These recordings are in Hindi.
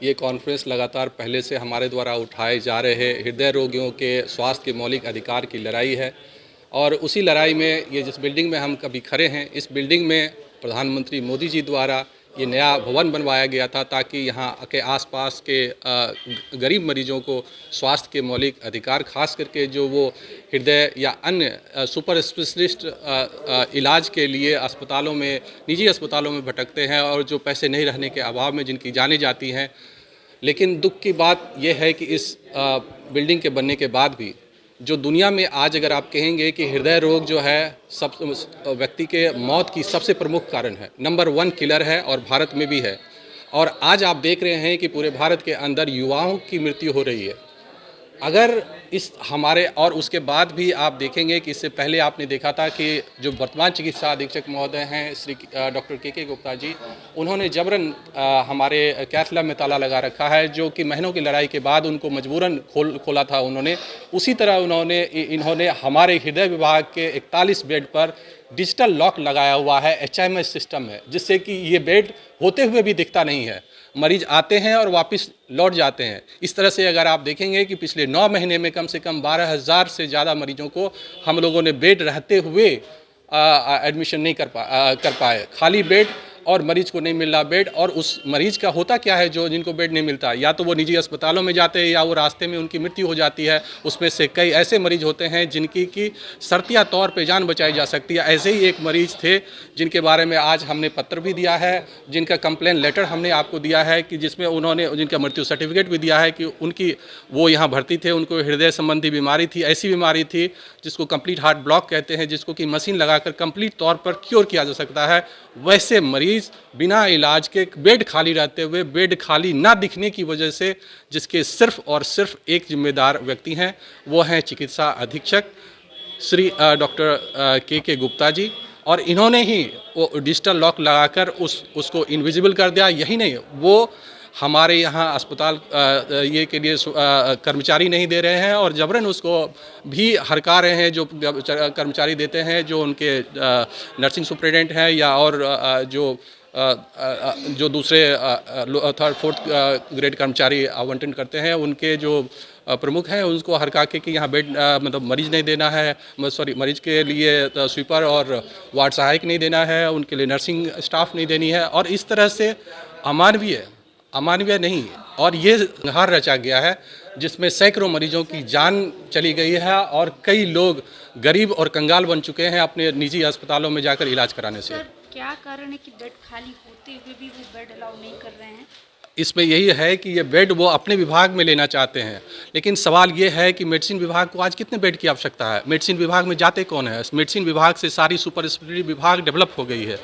ये कॉन्फ्रेंस लगातार पहले से हमारे द्वारा उठाए जा रहे हृदय रोगियों के स्वास्थ्य के मौलिक अधिकार की लड़ाई है। और उसी लड़ाई में ये जिस बिल्डिंग में हम कभी खड़े हैं, इस बिल्डिंग में प्रधानमंत्री मोदी जी द्वारा ये नया भवन बनवाया गया था ताकि यहाँ के आसपास के गरीब मरीजों को स्वास्थ्य के मौलिक अधिकार, खास करके जो वो हृदय या अन्य सुपर स्पेशलिस्ट इलाज के लिए अस्पतालों में, निजी अस्पतालों में भटकते हैं और जो पैसे नहीं रहने के अभाव में जिनकी जानें जाती हैं। लेकिन दुख की बात यह है कि इस बिल्डिंग के बनने के बाद भी जो दुनिया में आज अगर आप कहेंगे कि हृदय रोग जो है सब व्यक्ति के मौत की सबसे प्रमुख कारण है, नंबर 1 किलर है और भारत में भी है। और आज आप देख रहे हैं कि पूरे भारत के अंदर युवाओं की मृत्यु हो रही है। अगर इस हमारे और उसके बाद भी आप देखेंगे कि इससे पहले आपने देखा था कि जो वर्तमान चिकित्सा अधीक्षक महोदय हैं श्री डॉक्टर के गुप्ता जी, उन्होंने जबरन हमारे कैथ लैब में ताला लगा रखा है, जो कि महीनों की लड़ाई के बाद उनको मजबूरन खोला था उन्होंने। उसी तरह इन्होंने हमारे हृदय विभाग के 41 बेड पर डिजिटल लॉक लगाया हुआ है, HMS सिस्टम है, जिससे कि ये बेड होते हुए भी दिखता नहीं है। मरीज आते हैं और वापस लौट जाते हैं। इस तरह से अगर आप देखेंगे कि पिछले 9 महीने में कम से कम 12,000 से ज़्यादा मरीजों को हम लोगों ने बेड रहते हुए एडमिशन नहीं कर पाए। खाली बेड और मरीज को नहीं मिल रहा बेड, और उस मरीज का होता क्या है जो जिनको बेड नहीं मिलता, या तो वो निजी अस्पतालों में जाते हैं या वो रास्ते में उनकी मृत्यु हो जाती है। उसमें से कई ऐसे मरीज होते हैं जिनकी की शर्तिया तौर पे जान बचाई जा सकती है। ऐसे ही एक मरीज थे जिनके बारे में आज हमने पत्र भी दिया है, जिनका कंप्लेन लेटर हमने आपको दिया है कि जिसमें उन्होंने जिनका मृत्यु सर्टिफिकेट भी दिया है कि उनकी वो यहाँ भर्ती थे, उनको हृदय संबंधी बीमारी थी, ऐसी बीमारी थी जिसको कंप्लीट हार्ट ब्लॉक कहते हैं, जिसको कि मशीन लगाकर कंप्लीट तौर पर क्योर किया जा सकता है। वैसे मरीज बिना इलाज के बेड खाली रहते हुए, बेड खाली ना दिखने की वजह से, जिसके सिर्फ और सिर्फ एक जिम्मेदार व्यक्ति हैं, वो हैं चिकित्सा अधीक्षक श्री डॉक्टर के गुप्ता जी। और इन्होंने ही वो डिजिटल लॉक लगाकर उसको इनविजिबल कर दिया। यही नहीं, वो हमारे यहाँ अस्पताल ये के लिए कर्मचारी नहीं दे रहे हैं और जबरन उसको भी हरका रहे हैं, जो कर्मचारी देते हैं, जो उनके नर्सिंग सुपरिटेंडेंट हैं या और जो दूसरे 3rd 4th ग्रेड कर्मचारी आवंटन करते हैं, उनके जो प्रमुख हैं उनको हरका के कि यहाँ बेड मतलब मरीज नहीं देना है, मरीज के लिए स्वीपर और वार्ड सहायक नहीं देना है, उनके लिए नर्सिंग स्टाफ नहीं देनी है। और इस तरह से अमानवीय नहीं, और ये संहार रचा गया है जिसमें सैकड़ों मरीजों की जान चली गई है और कई लोग गरीब और कंगाल बन चुके हैं अपने निजी अस्पतालों में जाकर इलाज कराने से। क्या कारण है कि बेड खाली होते हुए भी वो बेड अलाउ नहीं कर रहे हैं? इसमें यही है कि ये बेड वो अपने विभाग में लेना चाहते हैं, लेकिन सवाल ये है कि मेडिसिन विभाग को आज कितने बेड की आवश्यकता है? मेडिसिन विभाग में जाते कौन है? मेडिसिन विभाग से सारी सुपर स्पेशलिटी विभाग डेवलप हो गई है।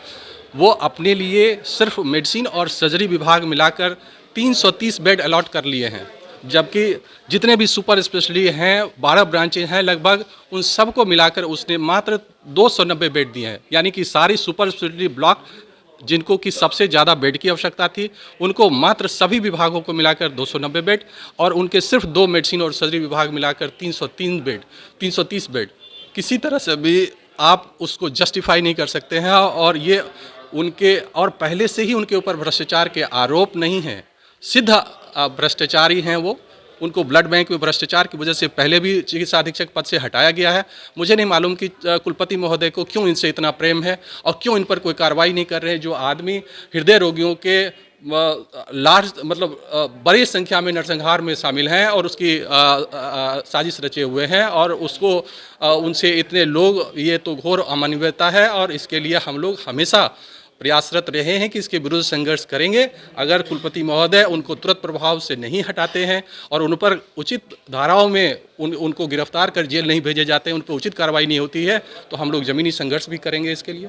वो अपने लिए सिर्फ मेडिसिन और सर्जरी विभाग मिलाकर 330 बेड अलॉट कर लिए हैं, जबकि जितने भी सुपर स्पेशलिटी हैं, 12 ब्रांचेज हैं लगभग, उन सबको मिलाकर उसने मात्र 290 बेड दिए हैं। यानी कि सारी सुपर स्पेशलिटी ब्लॉक जिनको कि सबसे ज़्यादा बेड की आवश्यकता थी, उनको मात्र सभी विभागों को मिलाकर 290 बेड, और उनके सिर्फ 2 मेडिसिन और सर्जरी विभाग मिलाकर 330 बेड। किसी तरह से भी आप उसको जस्टिफाई नहीं कर सकते हैं। और ये उनके, और पहले से ही उनके ऊपर भ्रष्टाचार के आरोप नहीं हैं, सिद्ध भ्रष्टाचारी हैं वो। उनको ब्लड बैंक में भ्रष्टाचार की वजह से पहले भी चिकित्सा अधीक्षक पद से हटाया गया है। मुझे नहीं मालूम कि कुलपति महोदय को क्यों इनसे इतना प्रेम है और क्यों इन पर कोई कार्रवाई नहीं कर रहे हैं। जो आदमी हृदय रोगियों के लार्ज मतलब बड़ी संख्या में नरसंहार में शामिल हैं और उसकी साजिश रचे हुए हैं, और उसको उनसे इतने लोग, ये तो घोर अमानवीयता है। और इसके लिए हम लोग हमेशा प्रयासरत रहे हैं कि इसके विरुद्ध संघर्ष करेंगे। अगर कुलपति महोदय उनको तुरंत प्रभाव से नहीं हटाते हैं और उन पर उचित धाराओं में उनको गिरफ्तार कर जेल नहीं भेजे जाते हैं, उन पर उचित कार्रवाई नहीं होती है, तो हम लोग ज़मीनी संघर्ष भी करेंगे इसके लिए।